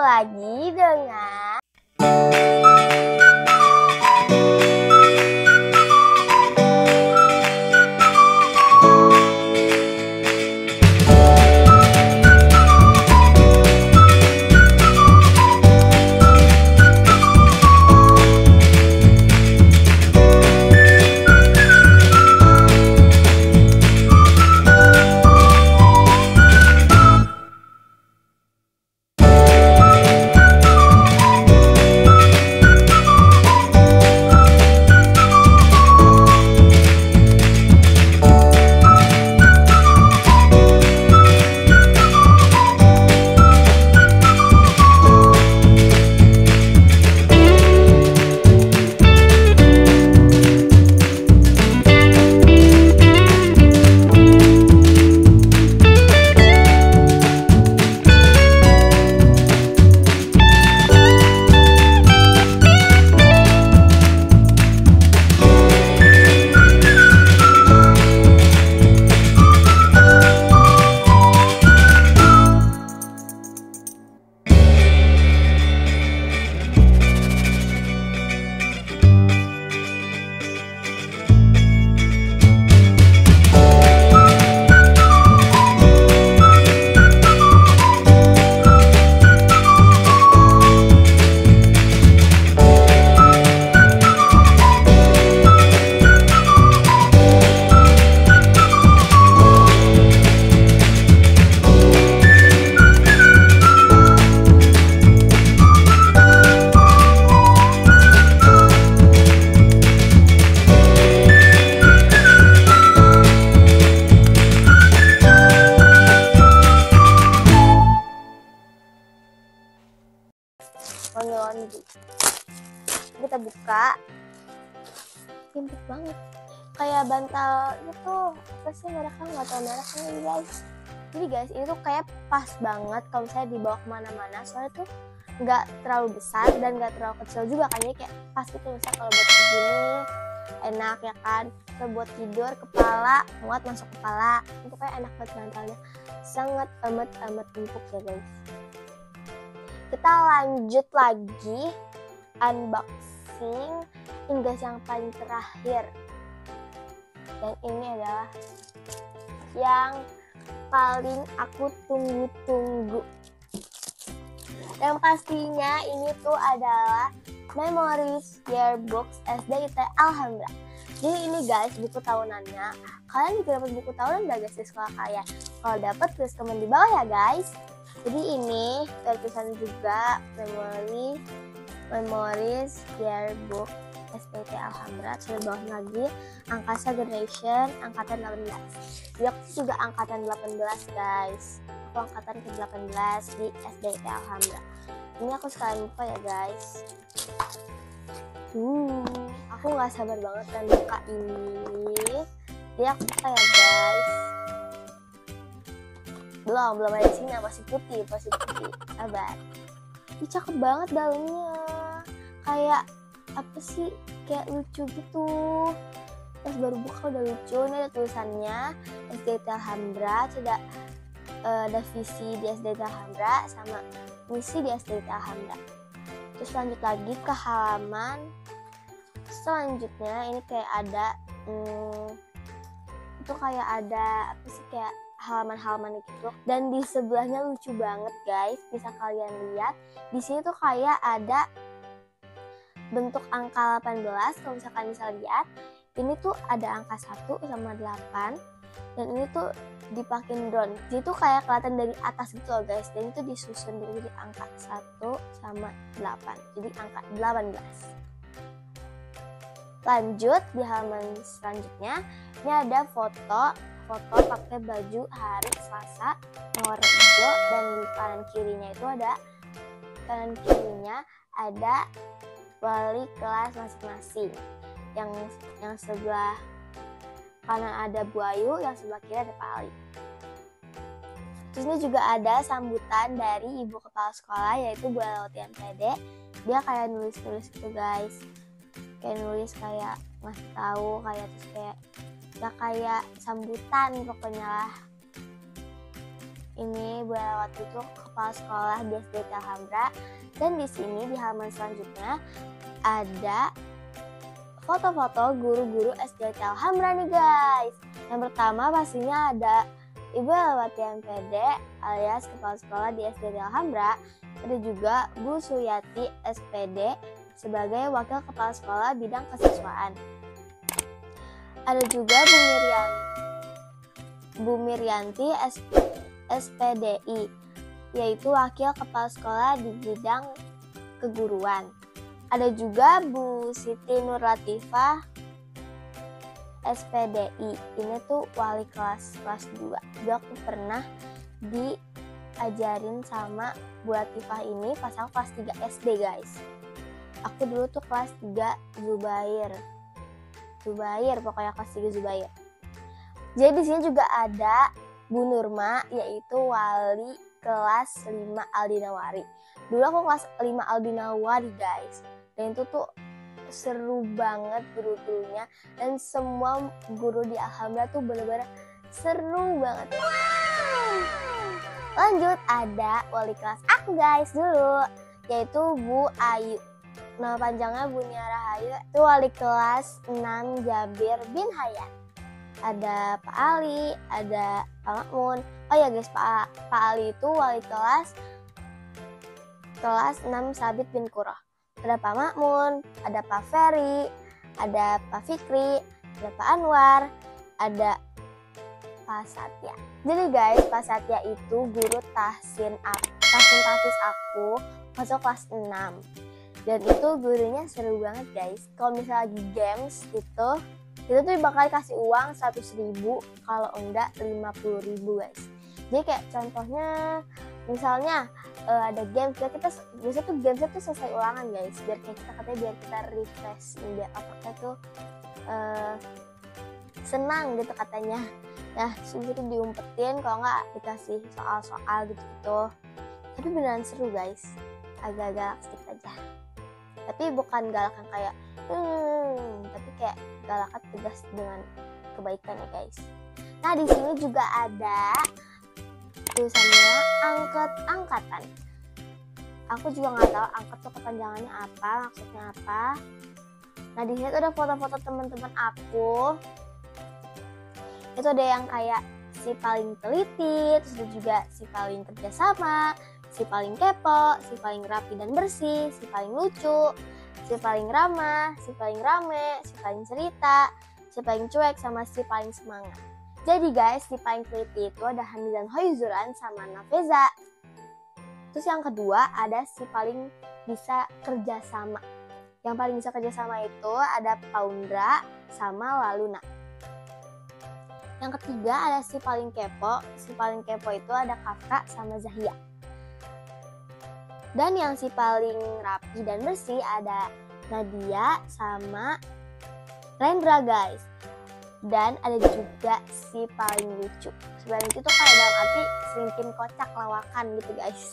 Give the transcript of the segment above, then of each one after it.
lagi dengan laundry. Kita buka, empuk banget, kayak bantal itu apa sih mereka, nggak tahu mereknya nih guys. Jadi guys, ini tuh kayak pas banget kalau saya dibawa kemana-mana, soalnya tuh nggak terlalu besar dan nggak terlalu kecil juga kan, jadi kayak pas gitu. Misalnya kalau buat begini enak ya kan, kalau buat tidur kepala muat masuk kepala, itu kayak enak banget bantalnya, sangat amat empuk ya guys. Kita lanjut lagi unboxing ini guys, yang paling terakhir, dan ini adalah yang paling aku tunggu-tunggu. Yang pastinya ini tuh adalah Memories Yearbook SDIT Alhambra. Jadi ini guys buku tahunannya. Kalian juga dapat buku tahunan gak guys di sekolah kalian? Kalau dapat tulis komen di bawah ya guys. Jadi ini tertulisan juga Memories Yearbook SPT Alhambra. Terus bawah lagi Angkasa Generation angkatan 18. Dia juga angkatan 18 guys. Aku angkatan ke-18 di SDIT Alhambra. Ini aku sekalian buka ya guys. Aku nggak sabar banget kan buka ini. Jadi aku buka ya guys. Belum ada sini, masih putih. Sabar. Ini cakep banget dalamnya. Kayak apa sih? Kayak lucu gitu. Pas baru buka udah lucu. Ini ada tulisannya SDIT Alhambra. Ada visi di SDIT Alhambra sama misi di SDIT Alhambra. Terus lanjut lagi ke halaman selanjutnya. Ini kayak ada itu kayak ada apa sih, kayak halaman-halaman gitu, dan di sebelahnya lucu banget guys, bisa kalian lihat di sini tuh kayak ada bentuk angka 18. Kalau misalkan bisa lihat, ini tuh ada angka 1 sama 8, dan ini tuh dipakein drone, jadi tuh kayak kelihatan dari atas gitu loh guys, dan itu disusun dulu di angka 1 sama 8, jadi angka 18. Lanjut di halaman selanjutnya, ini ada foto pakai baju hari Selasa yang warna hijau, dan di kanan kirinya ada wali kelas masing-masing. Yang sebelah kanan ada Bu Ayu, yang sebelah kiri ada Pak Ali. Terus ini juga ada sambutan dari ibu kepala sekolah, yaitu Bu Lawati MPD. Dia kayak nulis-nulis gitu guys, kayak nulis kayak ngasih tahu, kayak terus kayak ya kayak sambutan pokoknya lah. Ini Bu Lawati itu kepala sekolah di SD Alhambra. Dan di sini di halaman selanjutnya ada foto-foto guru-guru SD Alhambra nih guys. Yang pertama pastinya ada Ibu Elwati MPD alias kepala sekolah di SD Alhambra. Ada juga Bu Suyati SPD sebagai wakil kepala sekolah bidang kesiswaan. Ada juga Bu Miryanti SPDI, yaitu wakil kepala sekolah di bidang keguruan. Ada juga Bu Siti Nur Latifah SPDI, ini tuh wali kelas 2. Jadi aku pernah diajarin sama Bu Latifah ini pas aku kelas 3 SD guys. Aku dulu tuh kelas 3 Zubair, pokoknya kelas 3 Zubair. Jadi di sini juga ada Bu Nurma, yaitu wali kelas 5 Aldinawari. Dulu aku kelas 5 Aldinawari guys. Dan itu tuh seru banget guru-gurunya, dan semua guru di Alhambra tuh bener-bener seru banget. Lanjut ada wali kelas aku guys dulu, yaitu Bu Ayu. Nama panjangnya Bu Nia Rahayu, itu wali kelas 6 Jabir bin Hayat. Ada Pak Ali, ada Pak Makmun. Oh ya guys, Pak Ali itu wali kelas 6 Sabit bin Qurrah. Ada Pak Makmun, ada Pak Ferry, ada Pak Fikri, ada Pak Anwar, ada Pak Satya. Jadi guys, Pak Satya itu guru tahsin tahfiz aku masuk kelas 6. Dan itu gurunya seru banget guys. Kalau misalnya lagi games itu tuh bakal kasih uang 100.000, kalau enggak 50.000 guys. Jadi kayak contohnya misalnya ada games, kita biasanya tuh gamesnya tuh selesai ulangan guys, biar kita refresh, biar otaknya tuh senang gitu katanya. Nah suruh diumpetin, kalau nggak dikasih soal-soal gitu. Tapi beneran seru guys, agak-agak sedikit aja. Tapi bukan galak yang kayak tapi kayak galak tegas dengan kebaikan ya guys. Nah di sini juga ada tulisannya angkatan. Aku juga nggak tahu angkat tuh kepanjangannya apa, maksudnya apa. Nah di sini tuh ada foto-foto teman-teman aku. Itu ada yang kayak si paling teliti, terus ada juga si paling kerjasama, si paling kepo, si paling rapi dan bersih, si paling lucu, si paling ramah, si paling rame, si paling cerita, si paling cuek, sama si paling semangat. Jadi guys, si paling teliti itu ada Hamizan Hoyzuran sama Nafeza. Terus yang kedua ada si paling bisa kerjasama. Yang paling bisa kerjasama itu ada Paundra sama Laluna. Yang ketiga ada si paling kepo. Si paling kepo itu ada Kafka sama Zahia. Dan yang si paling rapi dan bersih ada Nadia sama Rendra guys. Dan ada juga si paling lucu. Sebenarnya itu tuh kayak dalam arti selingkin kocak lawakan gitu guys.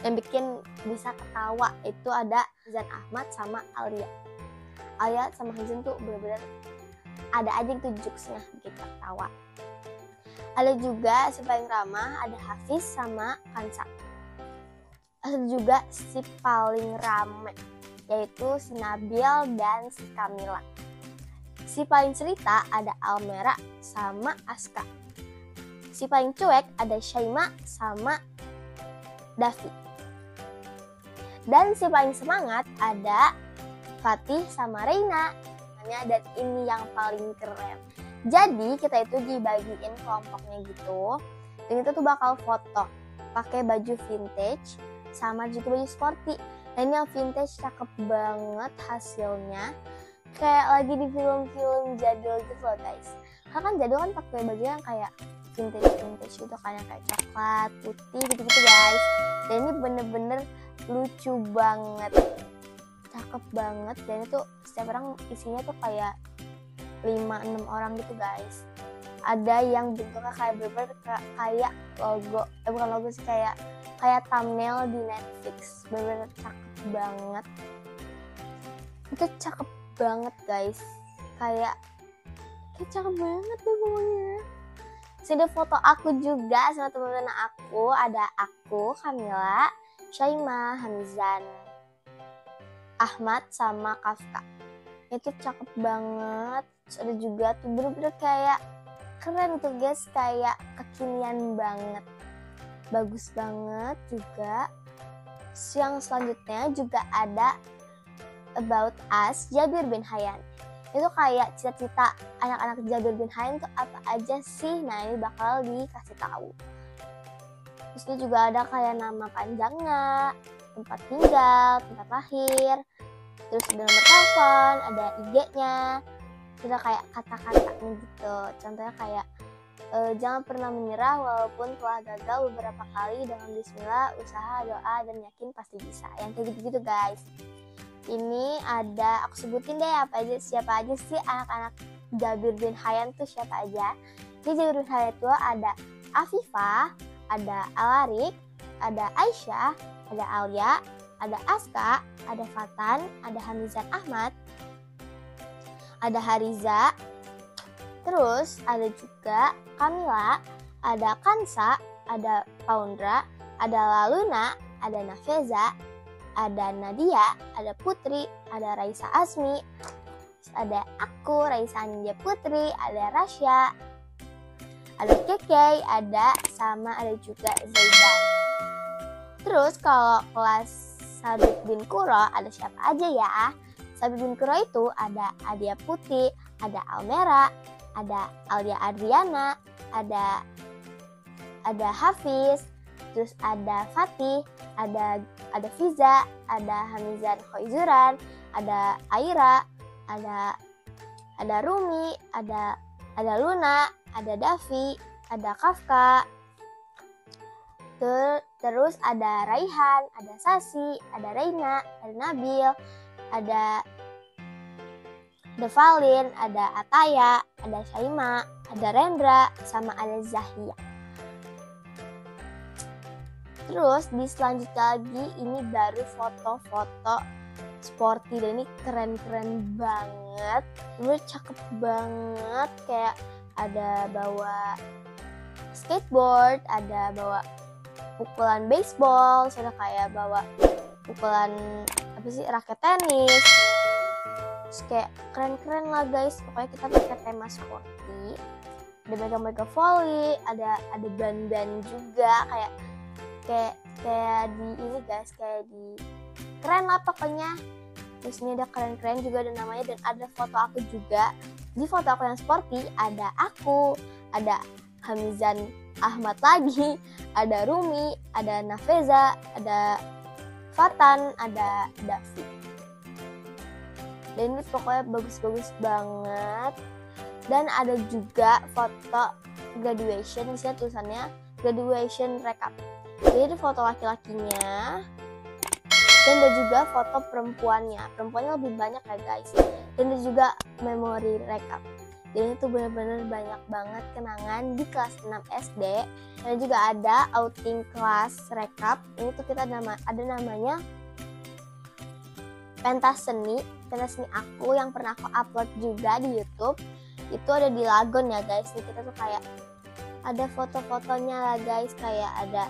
Yang bikin bisa ketawa itu ada Zan Ahmad sama Alia. Alia sama Hazan tuh bener-bener ada aja gitu jokesnya bikin ketawa. Ada juga si paling ramah, ada Hafiz sama Kansa. Ada juga si paling rame, yaitu si Nabil dan si Kamila. Si paling cerita ada Almera sama Aska. Si paling cuek ada Syaima sama Davi. Dan si paling semangat ada Fatih sama Reina. Dan ini yang paling keren. Jadi kita itu dibagiin kelompoknya gitu. Dan itu tuh bakal foto pakai baju vintage sama juga baju sporty. Dan yang vintage cakep banget hasilnya, kayak lagi di film-film jadul gitu loh guys. Karena kan jadul kan pakai baju yang kayak vintage gitu kan, yang kayak coklat, putih gitu-gitu guys. Dan ini bener-bener lucu banget, cakep banget. Dan itu setiap orang isinya tuh kayak 5-6 orang gitu guys. Ada yang bentuknya kayak bener-bener kayak logo, bukan logo sih, kayak thumbnail di Netflix. Bener-bener cakep banget. Itu cakep banget guys, kayak cakep banget deh pokoknya. Sini foto aku juga sama teman-teman aku. Ada aku, Kamila, Syaima, Hamzan, Ahmad, sama Kafka. Itu cakep banget. Terus ada juga tuh bener-bener kayak keren tuh guys, kayak kekinian banget. Bagus banget juga. Yang selanjutnya juga ada About Us, Jabir bin Hayyan. Itu kayak cita-cita anak-anak Jabir bin Hayyan tuh apa aja sih? Nah, ini bakal dikasih tahu. Terus itu juga ada kayak nama panjangnya, tempat tinggal, tempat lahir, terus ada nomor telepon, ada IG-nya, terus kayak kata-katanya gitu. Contohnya kayak jangan pernah menyerah walaupun telah gagal beberapa kali, dengan bismillah, usaha, doa, dan yakin pasti bisa. Yang kayak gitu-gitu guys. Ini ada, aku sebutin deh siapa aja sih anak-anak Jabir bin Hayyan tuh siapa aja. Di Jabir bin Hayyan itu ada Afifah, ada Alarik, ada Aisyah, ada Alia, ada Aska, ada Fatan, ada Hamzan Ahmad, ada Hariza, terus ada juga Kamila, ada Kansa, ada Paundra, ada Laluna, ada Nafeza, ada Nadia, ada Putri, ada Raisa Asmi, ada aku, Raisa Anindya Putri, ada Rasya, ada Keke, ada juga Zaidan. Terus kalau kelas Sabit bin Kuro ada siapa aja ya? Sabit bin Kuro itu ada Adia Putih, ada Almera, ada Alia Adriana, ada Hafiz, terus ada Fatih, ada Fiza, ada Hamizan Khoizuran, ada Aira, ada Rumi, ada Luna, ada Davi, ada Kafka, terus ada Raihan, ada Sasi, ada Reina, ada Nabil, ada Valin, ada Ataya, ada Syaima, ada Rendra, sama ada Zahia. Terus di selanjutnya lagi ini baru foto-foto sporty, dan ini keren-keren banget. Ini cakep banget, kayak ada bawa skateboard, ada bawa pukulan baseball, ada kayak bawa pukulan raket tenis. Terus kayak keren-keren lah guys. Pokoknya kita pakai tema sporty. Ada mega volley, ada ban-ban juga, kayak di ini guys, kayak di keren lah pokoknya. Terus ini ada keren-keren juga, ada namanya, dan ada foto aku juga. Di foto aku yang sporty ada aku, ada Hamzan Ahmad lagi, ada Rumi, ada Nafeza, ada Fatan, ada Davi. Dan ini pokoknya bagus-bagus banget. Dan ada juga foto graduation, di sini tulisannya graduation recap. Jadi foto laki-lakinya, dan ada juga foto perempuannya lebih banyak ya guys. Dan ada juga memori recap. Jadi itu benar-benar banyak banget kenangan di kelas 6 SD. Dan juga ada outing kelas recap. Ini tuh kita ada namanya pentas seni aku yang pernah aku upload juga di YouTube. Itu ada di Lagon ya guys. Jadi kita tuh kayak ada foto-fotonya lah guys, kayak ada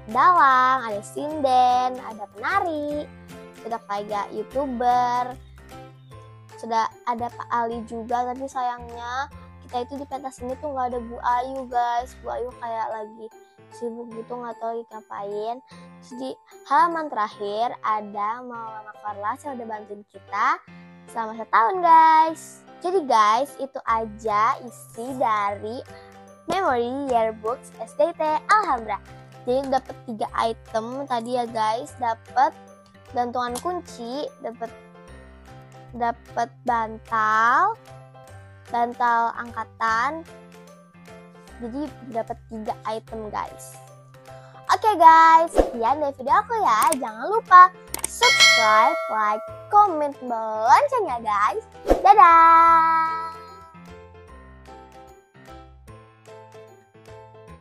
dalang, ada sinden, ada penari, sudah kayak YouTuber, sudah ada Pak Ali juga. Tapi sayangnya kita itu di pentas ini tuh nggak ada Bu Ayu guys. Bu Ayu kayak lagi sibuk gitu, nggak tahu lagi ngapain. Terus di halaman terakhir ada Mama Carla yang udah bantuin kita selama setahun guys. Jadi guys, itu aja isi dari Memory Yearbooks SDT Alhambra. Jadi dapat 3 item tadi ya guys, dapat gantungan kunci, dapat bantal angkatan. Jadi dapat 3 item guys. Oke guys, sekian dari video aku ya. Jangan lupa subscribe, like, comment, loncengnya guys. Dadah.